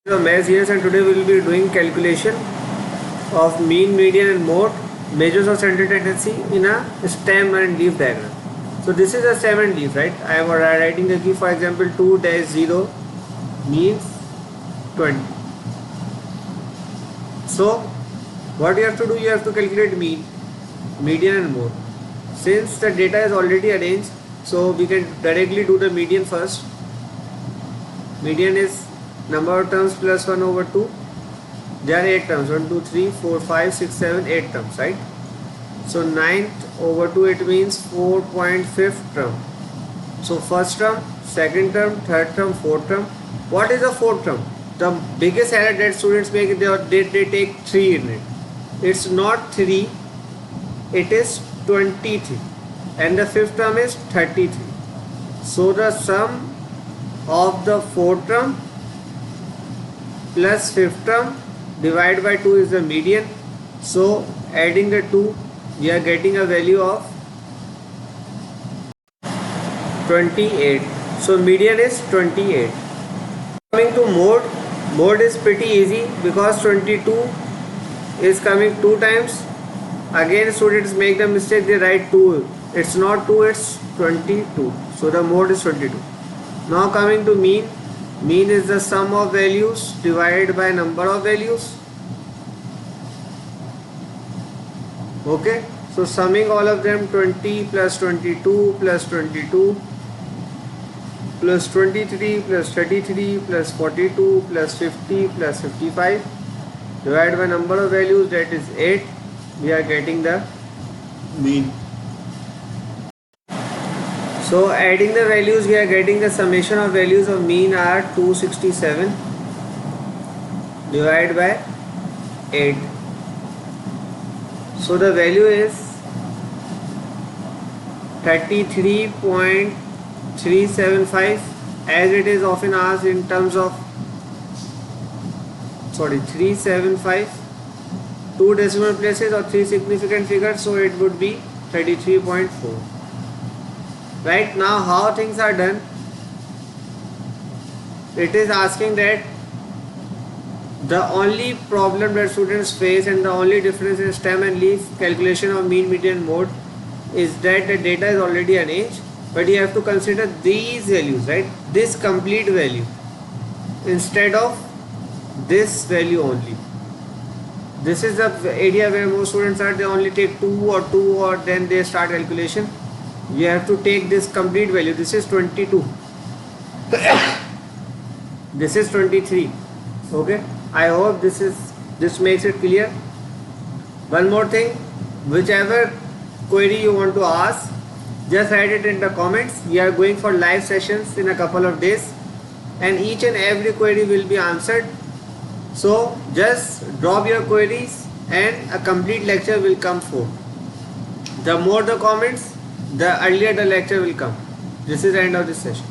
Mass here, and today we will be doing calculation of mean, median and mode, measures of central tendency in a stem and leaf diagram. So this is a stem and leaf, right? I am writing the key, for example 2-0 means 20. So what you have to do, you have to calculate mean, median and mode. Since the data is already arranged, so we can directly do the median first. Median is number of terms plus 1 over 2. There are 8 terms, 1, 2, 3, 4, 5, 6, 7, 8 terms, right? So 9th over 2, it means 4.5 term. So first term, second term, third term, fourth term. What is the fourth term? The biggest error that students make, they take 3 in it. It's not 3, it is 23. And the fifth term is 33. So the sum of the fourth term plus fifth term divided by 2 is the median. So adding the 2, we are getting a value of 28. So median is 28. Coming to mode is pretty easy because 22 is coming 2 times. Again students make the mistake, they write 2. It's not 2, it's 22. So the mode is 22. Now coming to mean. Mean is the sum of values divided by number of values. Okay, so summing all of them, 20 plus 22 plus 22 plus 23 plus 33 plus 42 plus 50 plus 55 divided by number of values, that is 8. We are getting the mean. So adding the values, we are getting the summation of values of mean are 267 divided by 8. So the value is 33.375, as it is often asked in terms of 375, 2 decimal places or 3 significant figures, so it would be 33.4. Right now how things are done, it is asking that the only problem that students face and the only difference in stem and leaf calculation of mean, median, mode is that the data is already arranged, but you have to consider these values, right? This complete value instead of this value only. This is the area where most students are, they only take 2 or then they start calculation. You have to take this complete value. This is 22. This is 23. Okay, I hope this makes it clear. One more thing, whichever query you want to ask, just write it in the comments. We are going for live sessions in a couple of days, and each and every query will be answered. So just drop your queries and a complete lecture will come forth. The more the comments, the earlier the lecture will come. This is the end of this session.